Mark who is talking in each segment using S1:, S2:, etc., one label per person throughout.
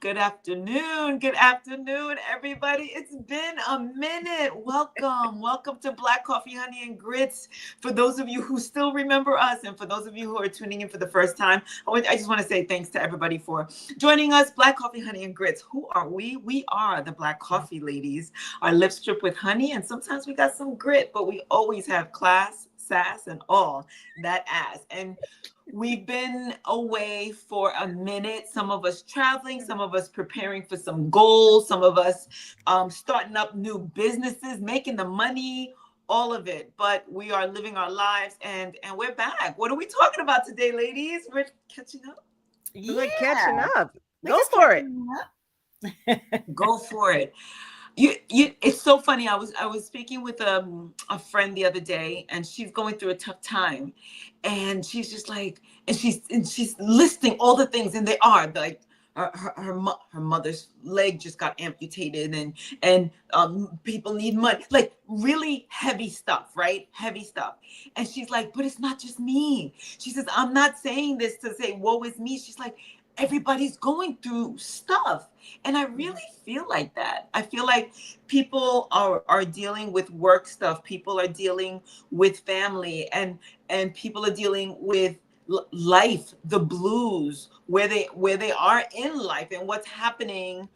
S1: Good afternoon. Good afternoon, everybody. It's been a minute. Welcome to Black Coffee, Honey, and Grits. For those of you who still remember us, and for those of you who are tuning in for the first time, I just want to say thanks to everybody for joining us. Black Coffee, Honey, and Grits. Who are we? We are the Black Coffee Ladies. Our lips drip with honey, and sometimes we got some grit, but we always have class, sass, and all that ass. And we've been away for a minute. Some of us traveling, some of us preparing for some goals, some of us starting up new businesses, making the money, all of it. But we are living our lives, and we're back. What are we talking about today, ladies? We're catching up.
S2: We're catching up. Go for it.
S1: Go for it. You it's so funny. I was speaking with a friend the other day, and she's going through a tough time, and she's just like, and she's listing all the things, and they are like her mother's leg just got amputated, and people need money, like really heavy stuff, right? Heavy stuff. And she's like, but it's not just me. She says, I'm not saying this to say woe is me. She's like, everybody's going through stuff. And I really feel like that. I feel like people are dealing with work stuff. People are dealing with family, and people are dealing with life, the blues, where they are in life and what's happening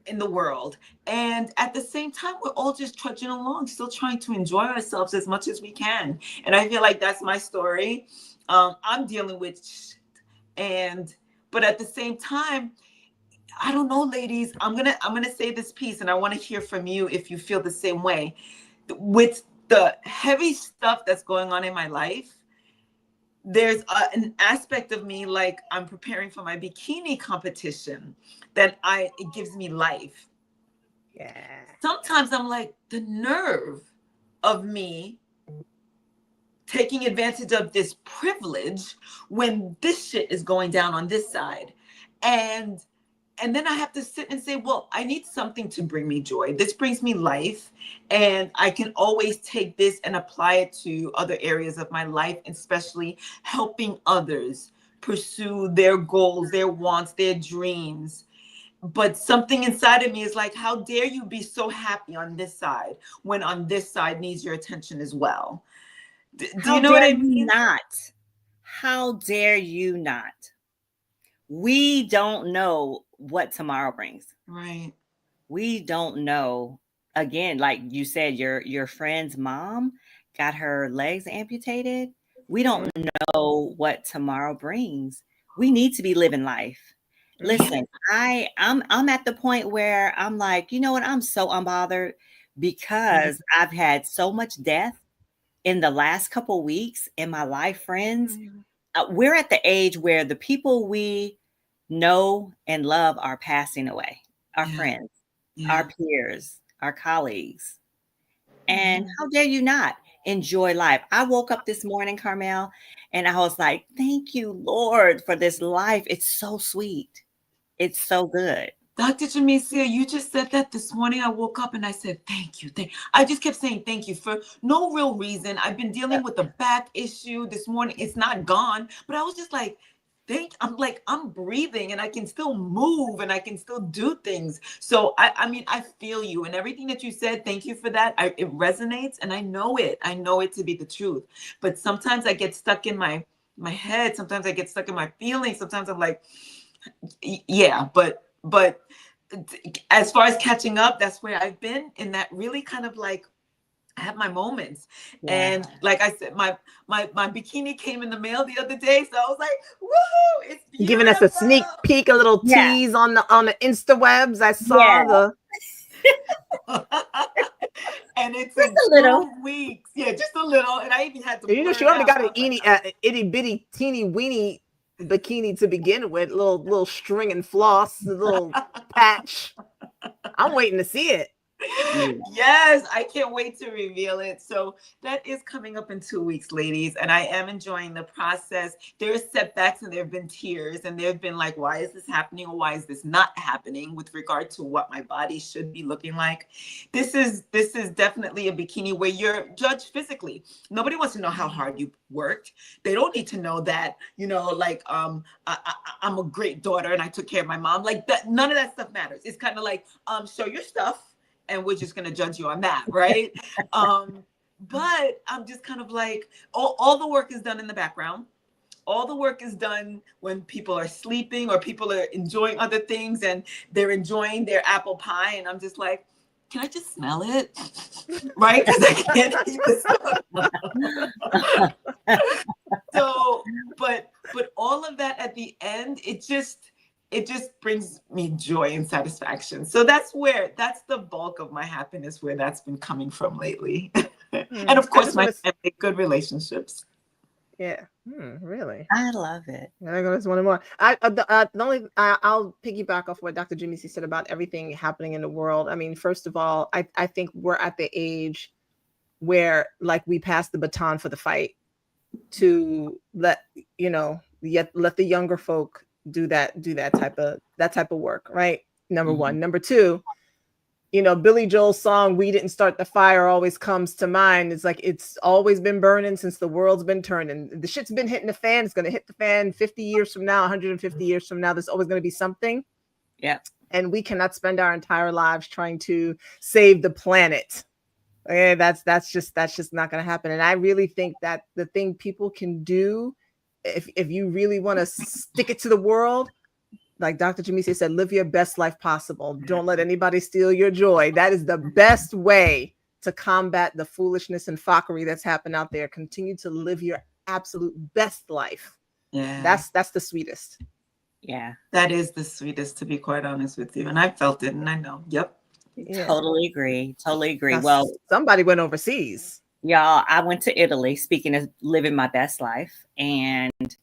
S1: in the world. And at the same time, we're all just trudging along, still trying to enjoy ourselves as much as we can. And I feel like that's my story. I'm dealing with but at the same time, I don't know, ladies, I'm gonna say this piece, and I want to hear from you if you feel the same way. With the heavy stuff that's going on in my life, there's an aspect of me, like I'm preparing for my bikini competition, that it gives me life.
S2: Yeah.
S1: Sometimes I'm like, the nerve of me taking advantage of this privilege when this shit is going down on this side. And then I have to sit and say, well, I need something to bring me joy. This brings me life. And I can always take this and apply it to other areas of my life, especially helping others pursue their goals, their wants, their dreams. But something inside of me is like, how dare you be so happy on this side when on this side needs your attention as well? Do you know what I mean?
S3: Not? How dare you not? We don't know what tomorrow brings.
S1: Right.
S3: We don't know. Again, like you said, your friend's mom got her legs amputated. We don't know what tomorrow brings. We need to be living life. Listen, I'm at the point where I'm like, you know what? I'm so unbothered because I've had so much death in the last couple weeks in my life, friends. We're at the age where the people we know and love are passing away. Our friends, our peers, our colleagues. And how dare you not enjoy life? I woke up this morning, Carmel, and I was like, thank you, Lord, for this life. It's so sweet. It's so good.
S1: Dr. Jamesia, you just said that this morning. I woke up and I said, thank you. I just kept saying thank you for no real reason. I've been dealing with a back issue this morning. It's not gone, but I was just like, I'm breathing and I can still move and I can still do things. So I mean, I feel you, and everything that you said, thank you for that. It resonates, and I know it to be the truth. But sometimes I get stuck in my head. Sometimes I get stuck in my feelings. Sometimes I'm like, yeah, but as far as catching up, that's where I've been, in that really kind of like, I have my moments. And like I said, my bikini came in the mail the other day, so I was like, woohoo, it's beautiful.
S2: Giving us a sneak peek, a little tease on the Instawebs. I saw the
S1: and it's just a little 2 weeks. Yeah, just a little. And I even had to,
S2: you know, she already got an itty bitty teeny weeny bikini to begin with, little string and floss, little patch. I'm waiting to see it.
S1: Yes, I can't wait to reveal it. So that is coming up in 2 weeks, ladies, and I am enjoying the process. There are setbacks and there have been tears, and there have been like, why is this happening or why is this not happening with regard to what my body should be looking like? This is definitely a bikini where you're judged physically. Nobody wants to know how hard you worked. They don't need to know that, like I'm a great daughter and I took care of my mom. Like that, none of that stuff matters. It's kind of like show your stuff and we're just going to judge you on that, right? But I'm just kind of like, all the work is done in the background. All the work is done when people are sleeping or people are enjoying other things and they're enjoying their apple pie. And I'm just like, can I just smell it? Right? Because I can't eat the stuff. So, but all of that at the end, it just brings me joy and satisfaction. So that's the bulk of my happiness, where that's been coming from lately. And of course, my family, good relationships.
S2: Yeah. Really?
S3: I love it.
S2: I go, there's one more. I'll piggyback off what Dr. Jimmy C said about everything happening in the world. I mean, first of all, I think we're at the age where like we passed the baton for the fight to let the younger folk do that type of work, right? Number one. Number two, Billy Joel's song "We Didn't Start the Fire" always comes to mind. It's like it's always been burning since the world's been turning. The shit's been hitting the fan. It's going to hit the fan 50 years from now, 150 years from now. There's always going to be something.
S3: Yeah.
S2: And we cannot spend our entire lives trying to save the planet. Okay, that's just not going to happen. And I really think that the thing people can do, if you really want to stick it to the world, like Dr. Jamisi said, live your best life possible. Don't let anybody steal your joy. That is the best way to combat the foolishness and fuckery that's happened out there. Continue to live your absolute best life.
S1: Yeah.
S2: That's the sweetest.
S3: Yeah.
S1: That is the sweetest, to be quite honest with you. And I felt it and I know. Yep.
S3: Yeah. Totally agree.
S2: Now,
S3: well,
S2: somebody went overseas.
S3: Y'all, I went to Italy, speaking of living my best life. And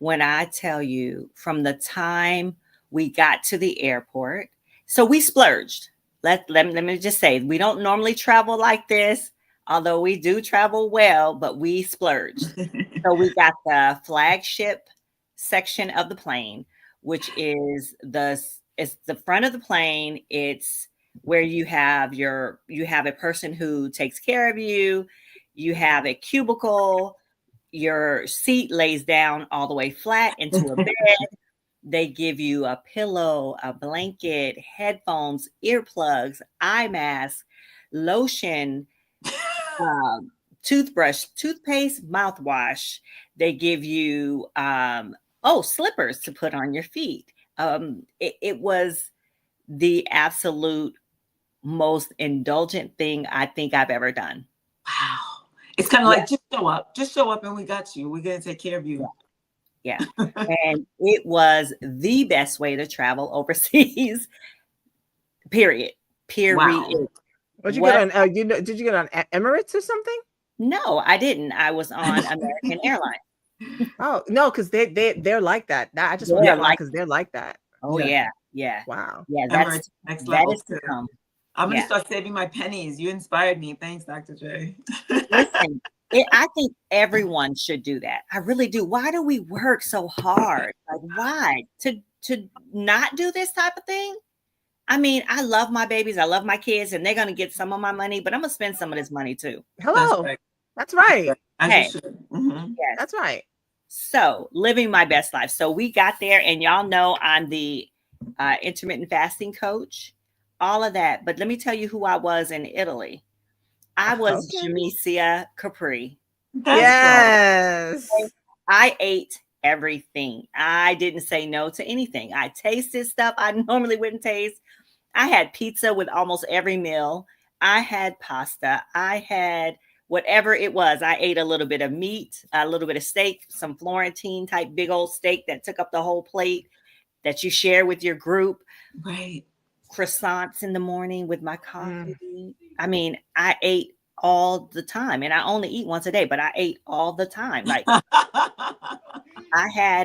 S3: when I tell you, from the time we got to the airport, so we splurged. Let me just say, we don't normally travel like this, although we do travel well, but we splurged. So we got the flagship section of the plane, which is it's the front of the plane. It's where you have a person who takes care of you. You have a cubicle. Your seat lays down all the way flat into a bed. They give you a pillow, a blanket, headphones, earplugs, eye mask, lotion, toothbrush, toothpaste, mouthwash. They give you slippers to put on your feet. It was the absolute most indulgent thing I think I've ever done.
S1: Wow. It's kind of like, just show up and we got you. We're going to take care of you.
S3: Yeah. And it was the best way to travel overseas, period.
S2: Wow. Did you get on Emirates or something?
S3: No, I didn't. I was on American Airlines.
S2: Oh, no, because they're like that. I just want to fly because they're like that.
S3: Oh, yeah.
S2: Wow.
S3: Yeah,
S1: that's next level.
S3: That is to come.
S1: I'm going to start saving my pennies. You inspired me. Thanks, Dr. J.
S3: Listen, I think everyone should do that. I really do. Why do we work so hard? Like, why? To not do this type of thing? I mean, I love my babies. I love my kids, and they're going to get some of my money, but I'm going to spend some of this money too.
S2: Hello. That's right.
S3: Hey.
S1: Mm-hmm.
S3: Yes.
S2: That's right.
S3: So, living my best life. So, we got there, and y'all know I'm the intermittent fasting coach. All of that. But let me tell you who I was in Italy. I was Jamesia Capri.
S2: Yes.
S3: I ate everything. I didn't say no to anything. I tasted stuff I normally wouldn't taste. I had pizza with almost every meal. I had pasta. I had whatever it was. I ate a little bit of meat, a little bit of steak, some Florentine type big old steak that took up the whole plate that you share with your group.
S1: Right.
S3: Croissants in the morning with my coffee. I mean, I ate all the time, and I only eat once a day, but I ate all the time. Like I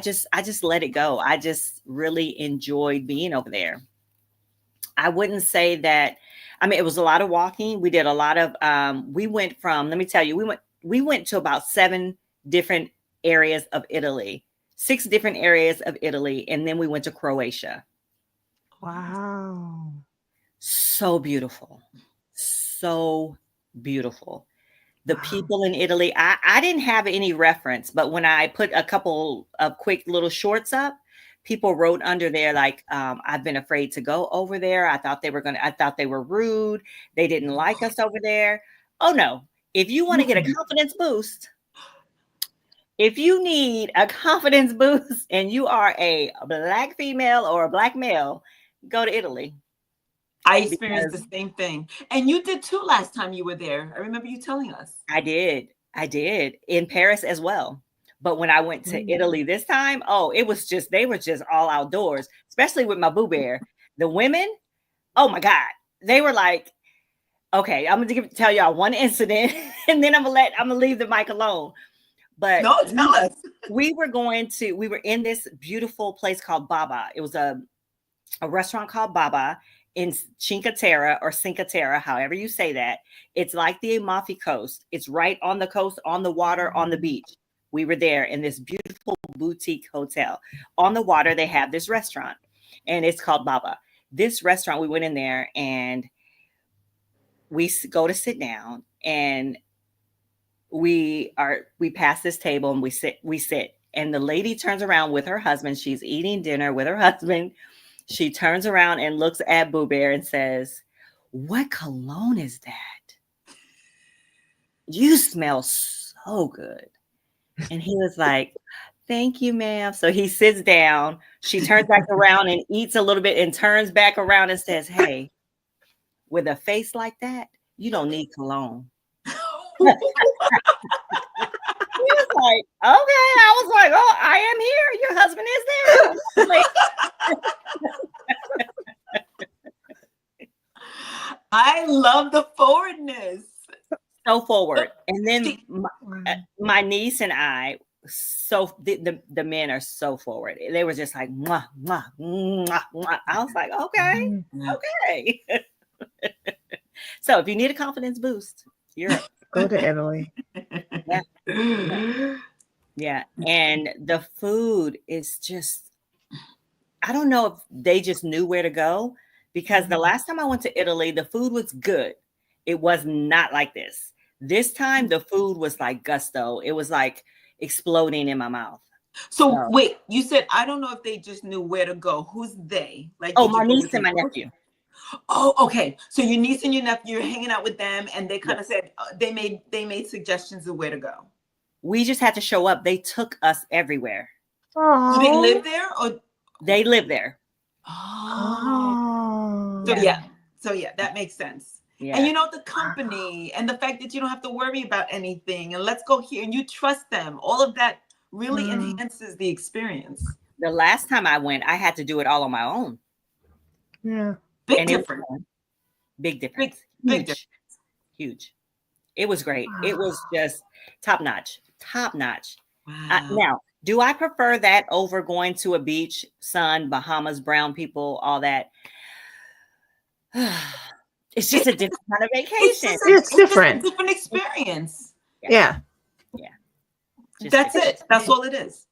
S3: just let it go. I just really enjoyed being over there. I wouldn't say that. I mean, it was a lot of walking. We did a lot of. We went from. Let me tell you, we went to about 7 different areas of Italy, 6 different areas of Italy, and then we went to Croatia.
S2: Wow.
S3: So beautiful, so beautiful. The
S2: Wow.
S3: people in Italy. I didn't have any reference, but when I put a couple of quick little shorts up, people wrote under there like, I've been afraid to go over there. I thought they were rude. They didn't like us over there. Oh no. If you want to get a confidence boost, if you need a confidence boost and you are a Black female or a Black male, go to Italy.
S1: I experienced the same thing. And you did too last time you were there. I remember you telling us.
S3: I did in Paris as well. But when I went to Italy this time, they were just all outdoors, especially with my Boo Bear. The women, oh my God, they were like, okay, I'm gonna tell y'all one incident, and then I'm gonna leave the mic alone. But
S1: no, tell us.
S3: We were in this beautiful place called Baba. It was a restaurant called Baba in Cinque Terre or Cinque Terre, however you say that. It's like the Amalfi Coast. It's right on the coast, on the water, on the beach. We were there in this beautiful boutique hotel. On the water, they have this restaurant, and it's called Baba. This restaurant, we went in there, and we go to sit down, and we pass this table, and we sit. And the lady turns around with her husband. She's eating dinner with her husband. She turns around and looks at Boo Bear and says, "What cologne is that? You smell so good." And he was like, "Thank you, ma'am." So he sits down. She turns back around and eats a little bit and turns back around and says, "Hey, with a face like that, you don't need cologne." He was like, "Okay." I was like, "Oh, I am here. Your husband is there."
S1: I love the forwardness.
S3: So forward. And then my niece and I, so the men are so forward. They were just like, mwah, mwah, mwah, mwah. I was like, okay. So if you need a confidence boost,
S2: go to Italy.
S3: Yeah. And the food is just, I don't know if they just knew where to go, because the last time I went to Italy, the food was good. It was not like this. This time, the food was like gusto. It was like exploding in my mouth.
S1: So wait, you said, I don't know if they just knew where to go. Who's they? Like,
S3: my niece and my nephew.
S1: Oh, okay. So your niece and your nephew, you're hanging out with them, and they kind of said they made suggestions of where to go.
S3: We just had to show up. They took us everywhere.
S2: Aww.
S1: Do they live there, or
S3: they live there?
S2: Oh.
S1: So yeah, that makes sense.
S3: Yeah.
S1: And you know, the company and the fact that you don't have to worry about anything, and let's go here, and you trust them. All of that really enhances the experience.
S3: The last time I went, I had to do it all on my own.
S2: Yeah.
S1: Big difference.
S3: Big difference.
S1: Big difference.
S3: Huge. It was great.
S2: Wow.
S3: It was just top notch.
S1: Wow.
S3: Now, do I prefer that over going to a beach, sun, Bahamas, brown people, all that? It's just a different kind of vacation.
S2: It's different.
S1: Just a different experience.
S2: Yeah.
S1: That's it. That's all it is.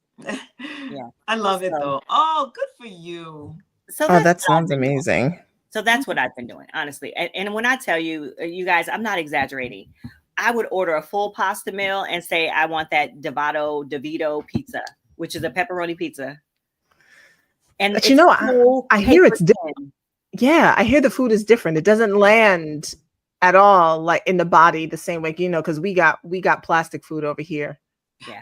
S3: Yeah.
S1: I love it though. Oh, good for you.
S3: So
S2: that sounds amazing.
S3: So that's what I've been doing, honestly. And when I tell you, you guys, I'm not exaggerating. I would order a full pasta meal and say, I want that DeVito pizza, which is a pepperoni pizza. And
S2: but you know, I hear it's different. Yeah, I hear the food is different. It doesn't land at all like in the body the same way, you know, because we got plastic food over here.
S3: Yeah.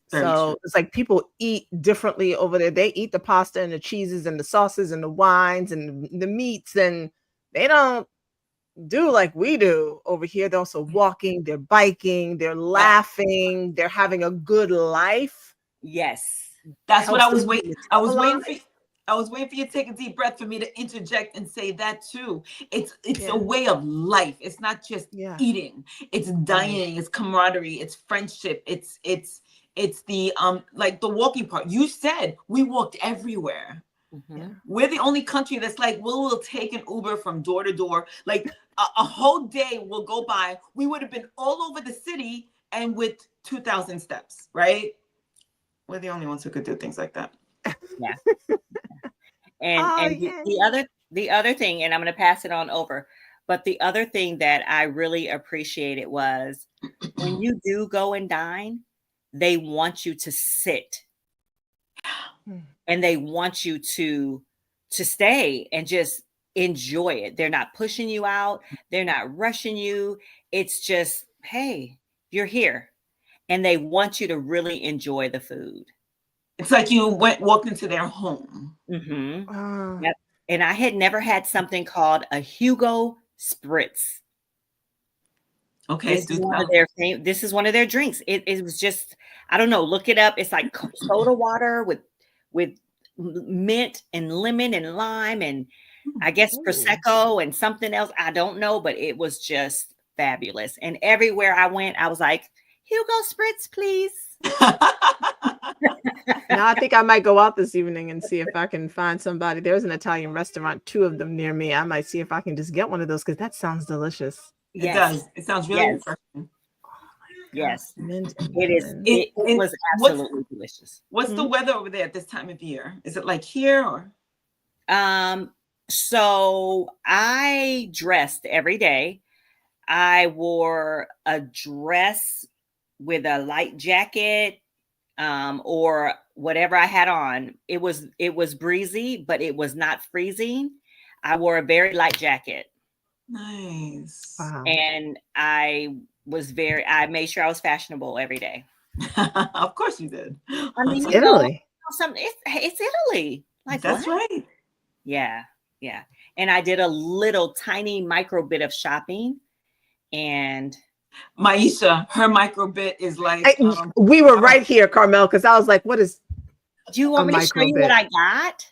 S2: So it's like people eat differently over there. They eat the pasta and the cheeses and the sauces and the wines and the meats, and they don't do like we do over here. They're also walking, they're biking, they're laughing, they're having a good life.
S3: Yes.
S1: That's what I was waiting. I was waiting for you to take a deep breath for me to interject and say that too. It's a way of life. It's not just eating. It's dining. It's camaraderie. It's friendship. It's the like the walking part. You said we walked everywhere.
S3: Mhm.
S2: Yeah.
S1: We're the only country that's like, we'll take an Uber from door to door. Like a whole day will go by. We would have been all over the city and with 2,000 steps, right? We're the only ones who could do things like that.
S3: Yeah. And
S2: Oh,
S3: and the other thing, and I'm going to pass it on over, but the other thing that I really appreciated was when you do go and dine, they want you to sit and they want you to stay and just enjoy it. They're not pushing you out, they're not rushing you. It's just, hey, you're here. And they want you to really enjoy the food.
S1: It's like you walked into their home.
S3: Mm-hmm.
S2: Oh.
S3: Yep. And I had never had something called a Hugo Spritz.
S1: Okay,
S3: This is one of their drinks. It was just, I don't know, look it up. It's like soda water with mint and lemon and lime and I guess Prosecco and something else. I don't know, but it was just fabulous. And everywhere I went, I was like, Hugo Spritz, please.
S2: Now I think I might go out this evening and see if I can find somebody. There's an Italian restaurant, 2 of them near me. I might see if I can just get one of those because that sounds delicious.
S1: It does. It sounds really refreshing.
S3: Yes,
S2: Mint and
S3: it is.
S2: lemon.
S3: It was absolutely delicious.
S1: What's the weather over there at this time of year? Is it like here or?
S3: So I dressed every day. I wore a dress with a light jacket, or whatever I had on. It was breezy, but it was not freezing. I wore a very light jacket.
S1: Nice.
S2: Wow.
S3: And I made sure I was fashionable every day.
S1: Of course you did.
S2: I mean, Italy.
S3: It's Italy. Like,
S1: that's
S3: what?
S1: right.
S3: Yeah. And I did a little tiny micro bit of shopping. And
S1: Maisha, her micro bit is like
S2: we were right here, Carmel, because I was like, what is
S3: do you want me to show you what I got?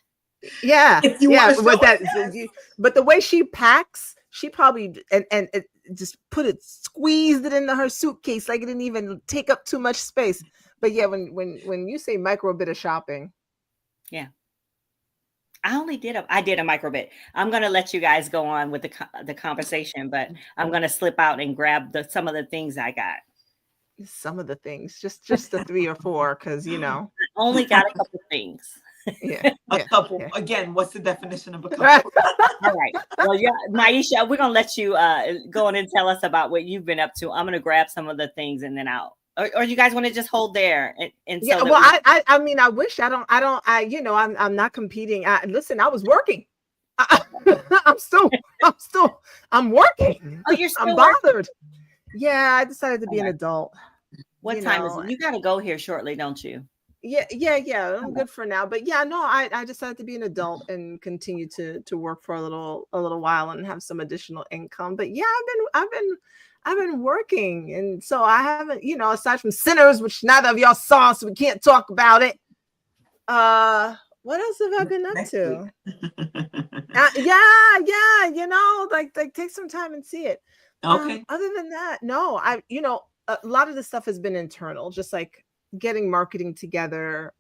S2: Yeah.
S1: If you
S2: yeah.
S1: want to
S2: that, but the way she packs, she probably and it just squeezed it into her suitcase like it didn't even take up too much space. But yeah, when you say micro bit of shopping.
S3: Yeah. I did a micro bit. I'm going to let you guys go on with the conversation, but I'm going to slip out and grab some of the things I got.
S2: Some of the things, just the 3 or 4, because I
S3: only got a couple things.
S2: Yeah,
S1: a couple. Yeah. Again, what's the definition of a couple?
S3: All right. Well, yeah, Maisha, we're gonna let you go on and tell us about what you've been up to. I'm gonna grab some of the things and then or you guys want to just hold there and
S2: yeah.
S3: So
S2: well, I mean, I wish I'm not competing. Listen, I was working. I'm working.
S3: Oh, you're still
S2: I'm bothered. Yeah, I decided to be an adult.
S3: What time is it? You got to go here shortly, don't you?
S2: Yeah. I'm good for now. But yeah, no, I decided to be an adult and continue to work for a little while and have some additional income. But yeah, I've been working, and so I haven't, aside from Sinners, which neither of y'all saw, so we can't talk about it. What else have I been up to? Like take some time and see it.
S1: Okay.
S2: Other than that, no, a lot of the stuff has been internal, just like getting marketing together,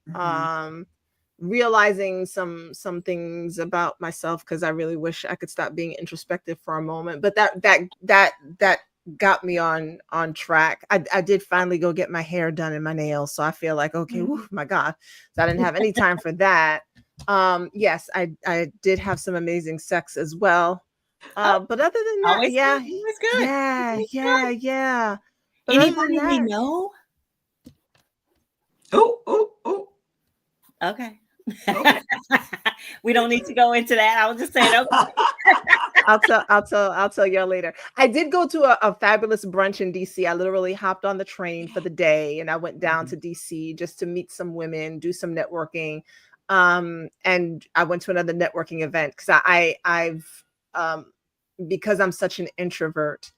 S2: realizing some things about myself, because I really wish I could stop being introspective for a moment. But that got me on track. I did finally go get my hair done and my nails, so I feel like okay, my God, so I didn't have any time for that. Yes, I did have some amazing sex as well. But other than that,
S3: it was good.
S2: Yeah. But
S3: anybody we know?
S2: Oh.
S3: Okay. We don't need to go into that. I was just saying, okay.
S2: I'll tell y'all later. I did go to a fabulous brunch in DC. I literally hopped on the train for the day and I went down to DC just to meet some women, do some networking. And I went to another networking event because I've because I'm such an introvert,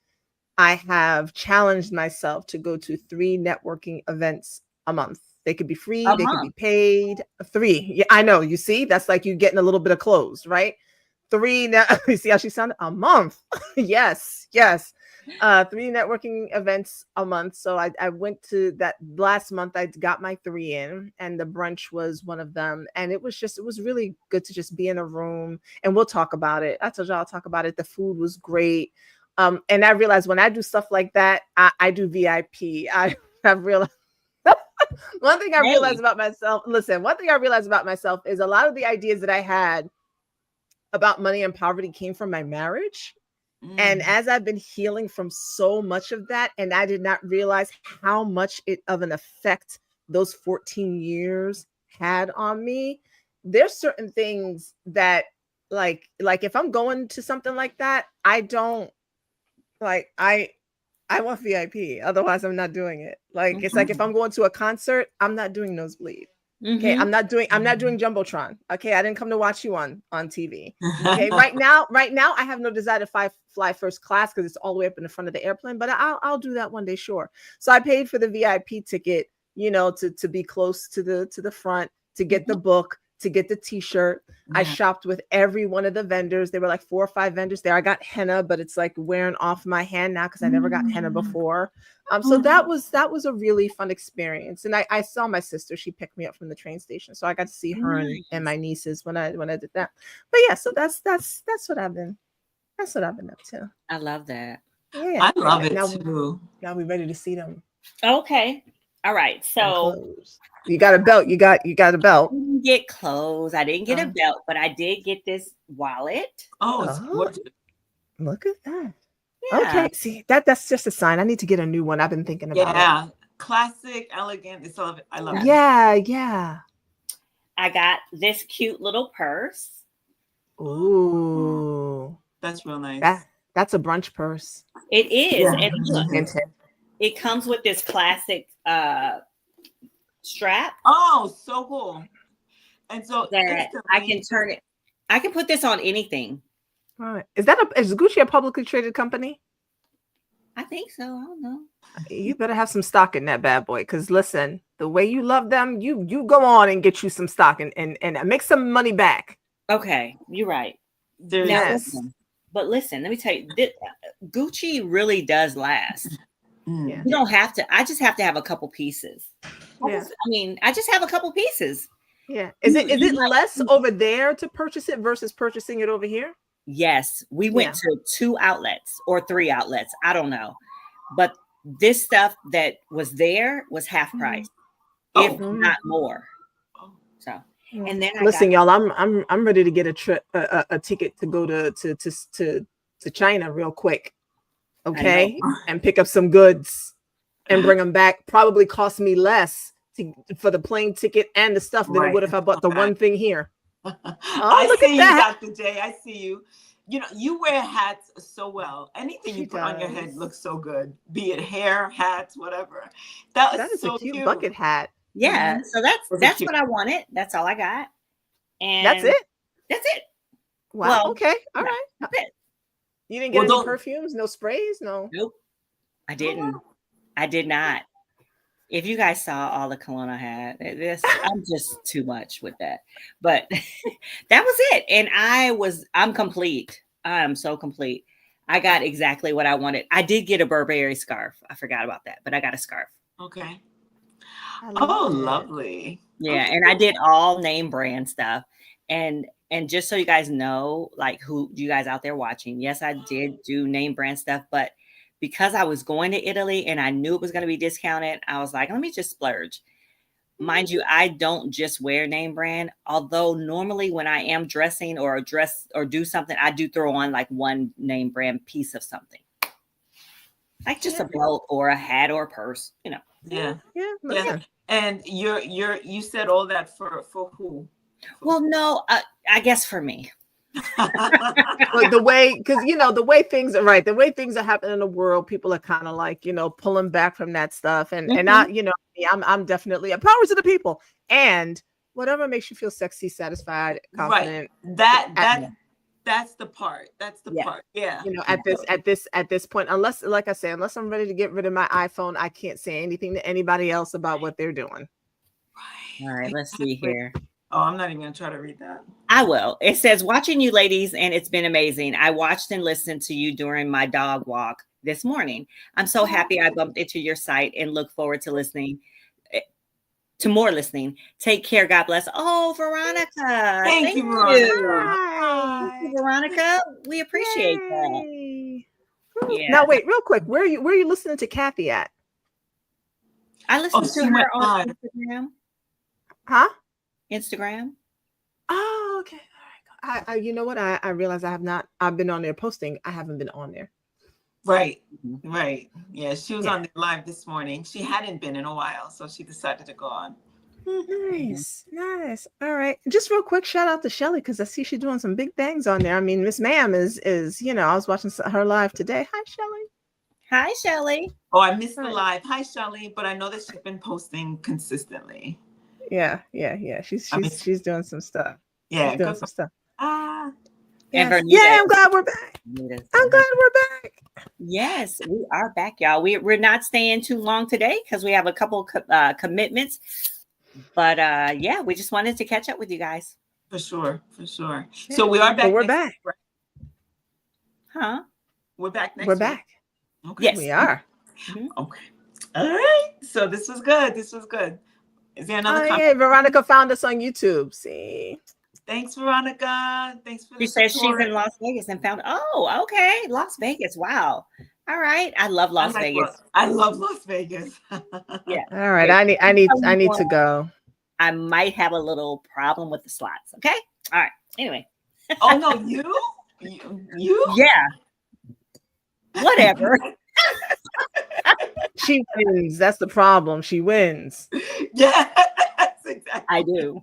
S2: I have challenged myself to go to 3 networking events a month. They could be free, they could be paid. 3. Yeah, I know. You see, that's like you getting a little bit of clothes, right? 3 now. You see how she sounded? A month. Yes. Three networking events a month. So I went to that last month. I got my 3 in, and the brunch was one of them. And it was really good to just be in a room, and we'll talk about it. I told y'all I'll talk about it. The food was great. And I realized when I do stuff like that, I do VIP. I've realized one thing I realized about myself. Listen, one thing I realized about myself is a lot of the ideas that I had about money and poverty came from my marriage. And as I've been healing from so much of that, and I did not realize how much of an effect those 14 years had on me, there's certain things that like if I'm going to something like that, I don't like I want VIP. Otherwise, I'm not doing it. Like it's like if I'm going to a concert, I'm not doing nosebleed. Okay, I'm not doing Jumbotron. Okay, I didn't come to watch you on TV. Okay, right now I have no desire to fly first class because it's all the way up in the front of the airplane, but I'll do that one day, sure. So I paid for the VIP ticket, you know, to be close to the front, to get the book, to get the t-shirt. I shopped with every one of the vendors. There were like 4 or 5 vendors there. I got henna, but it's like wearing off my hand now because I never got henna before. So that was a really fun experience. And I saw my sister. She picked me up from the train station, so I got to see her and my nieces when I did that. But yeah, so that's what I've been up to.
S3: I love that.
S2: Yeah,
S1: I love it
S2: now,
S1: too.
S2: Now we're ready to see them.
S3: Okay. All right. So
S2: you got a belt. You got a belt.
S3: I didn't get clothes. I didn't get a belt, but I did get this wallet.
S1: Oh, it's gorgeous.
S2: Look at that.
S3: Yeah.
S2: Okay. See, that's just a sign. I need to get a new one. I've been thinking about it.
S1: Yeah. Classic, elegant. It's all, I love it.
S2: Yeah.
S3: I got this cute little purse.
S2: Ooh.
S1: That's real nice.
S2: That's a brunch purse.
S3: It is.
S1: Yeah.
S3: And look, it comes with this classic strap.
S1: Oh, so cool. And so
S3: that I can turn it. I can put this on anything.
S2: All right. Is Gucci a publicly traded company?
S3: I think so. I don't know.
S2: You better have some stock in that bad boy. Because listen, the way you love them, you go on and get you some stock and make some money back.
S3: Okay, you're right.
S2: Yes.
S3: But listen, let me tell you, Gucci really does last.
S2: Yeah.
S3: You don't have to. I just have to have a couple pieces.
S2: Yeah.
S3: I just have a couple pieces.
S2: Yeah. Is it less over there to purchase it versus purchasing it over here?
S3: Yes. We went to 2 outlets or 3 outlets. I don't know. But this stuff that was there was half price, if not more. So, and then
S2: listen, y'all, I'm ready to get a ticket to go to China real quick. Okay. And pick up some goods and bring them back. Probably cost me less for the plane ticket and the stuff than it would if I bought the one thing here.
S1: I see you, Dr. J. I see you. You know, you wear hats so well. Anything you put on your head looks so good. Be it hair, hats, whatever. That is so
S2: a cute bucket hat.
S3: Yeah. So that's what I wanted. That's all I got. And
S2: that's it.
S3: That's it.
S2: Wow. Well, okay. All right.
S3: That's it.
S2: You didn't get any perfumes, no sprays, no.
S3: Nope. I didn't. I did not. If you guys saw all the cologne I had, I'm just too much with that. But that was it. And I'm complete. I'm so complete. I got exactly what I wanted. I did get a Burberry scarf. I forgot about that, but I got a scarf.
S1: Okay. Oh, lovely.
S3: Yeah. And I did all name brand stuff. And just so you guys know, like who you guys out there watching, yes, I did do name brand stuff, but because I was going to Italy and I knew it was going to be discounted, I was like, let me just splurge. Mind you, I don't just wear name brand, although normally when I am dressing or do something, I do throw on like one name brand piece of something. Like just a belt or a hat or a purse, you know.
S2: Yeah.
S1: And you said all that for who?
S3: Well, no, I guess for me.
S2: Like the way things are happening in the world, people are kind of like, pulling back from that stuff. And I'm definitely a power to the people. And whatever makes you feel sexy, satisfied, confident.
S1: Right. That's the part. That's the part. Yeah. At this point, unless I'm ready to get rid of my iPhone, I can't say anything to anybody else about what they're doing.
S3: Right. All right, let's see here.
S1: Oh, I'm not even going to try to read that.
S3: I will. It says, watching you ladies, and it's been amazing. I watched and listened to you during my dog walk. this morning. I'm so happy I bumped into your site and look forward to listening. To more listening. Take care. God bless. Oh, Veronica.
S1: Thank you, Veronica.
S2: Hi.
S3: Thank you, Veronica. We appreciate that.
S2: Yay.
S3: Yeah.
S2: Now wait, real quick. Where are you listening to Kathy at?
S3: I listened
S1: she
S3: to
S1: went
S3: her on
S1: live.
S3: Instagram.
S2: Huh?
S3: Instagram.
S2: Oh, okay. All right. I you know what? I realize I've been on there posting. I haven't been on there.
S1: Right.
S3: Mhm.
S1: Right. Yeah, she was
S2: Yeah.
S1: on the live this morning. She hadn't been in a while, so she decided to go on.
S2: Nice. Nice. All right. Just real quick, shout out to Shelly because I see she's doing some big things on there. I mean, Miss Ma'am is I was watching her live today. Hi, Shelly.
S3: Hi, Shelly.
S1: Oh, I missed the
S2: Right.
S1: live. Hi, Shelly, but I know that she's been posting consistently.
S2: Yeah. She's
S1: I mean,
S2: doing some stuff.
S1: yeah,
S2: She's doing
S1: good
S2: some
S1: for
S2: stuff.
S1: Ah,
S3: And
S2: Yes.
S3: Vernita.
S2: Yeah, I'm glad we're back.
S3: Vernita's-
S2: I'm glad we're back.
S3: Yes, we are back, y'all. We're not staying too long today because we have a couple commitments. But yeah, we just wanted to catch up with you guys.
S1: for sure, for sure.
S2: Yeah.
S1: So we are back.
S2: But we're
S1: next
S2: back.
S1: week, right?
S3: Huh?
S1: We're back next
S2: We're
S1: week.
S2: back.
S1: Okay.
S3: Yes.
S2: We are.
S1: Okay. All right. So this was good. This was good. Is there another comment?
S2: Yeah, Veronica found us on YouTube. See.
S1: Thanks, Veronica. Thanks for the
S3: She says she's
S1: support.
S3: in Las Vegas and found. Oh, okay, Las Vegas. Wow. All right. I love Las Vegas.
S1: I love Las Vegas.
S3: Yeah.
S2: All right. I need to go.
S3: I might have a little problem with the slots. Okay. All right. Anyway.
S1: Oh no, you?
S3: Yeah. Whatever.
S2: She wins. That's the problem. She wins.
S1: Yes, exactly.
S3: I do.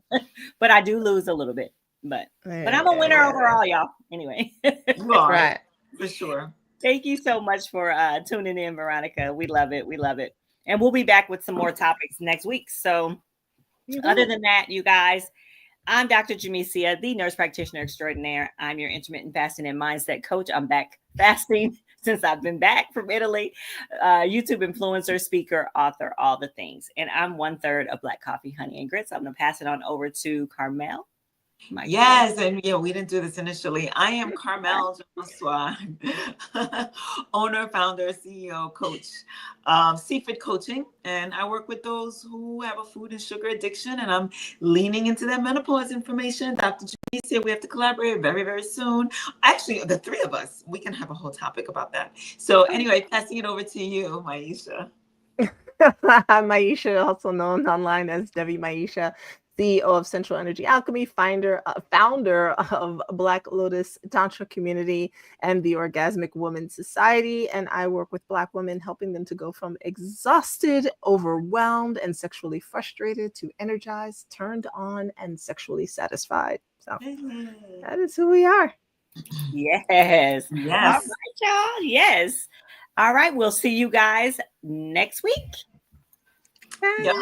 S3: But I do lose a little bit. But I'm a winner overall, y'all. Anyway.
S1: You are,
S2: Right.
S1: for sure.
S3: Thank you so much for tuning in, Veronica. We love it. We love it. And we'll be back with some more topics next week. So other than that, you guys, I'm Dr. Jamesia, the nurse practitioner extraordinaire. I'm your intermittent fasting and mindset coach. I'm back fasting since I've been back from Italy. YouTube influencer, speaker, author, all the things. And I'm 1/3 of Black Coffee, Honey, and Grits. I'm going to pass it on over to Carmel.
S1: Yes, and we didn't do this initially. I am Carmel Joshua, owner, founder, CEO, coach, Seafit Coaching, and I work with those who have a food and sugar addiction, and I'm leaning into that menopause information. Dr. G said we have to collaborate very, very soon. Actually, the three of us, we can have a whole topic about that. So anyway, passing it over to you, Maisha.
S2: Maisha, also known online as Devi Maisha, CEO of Central Energy Alchemy, founder of Black Lotus Tantra Community and the Orgasmic Woman Society. And I work with Black women, helping them to go from exhausted, overwhelmed, and sexually frustrated to energized, turned on, and sexually satisfied. So that is who we are.
S3: Yes.
S1: Yes.
S3: All right, y'all. Yes. All right. We'll see you guys next week.
S2: Bye.
S1: Yeah.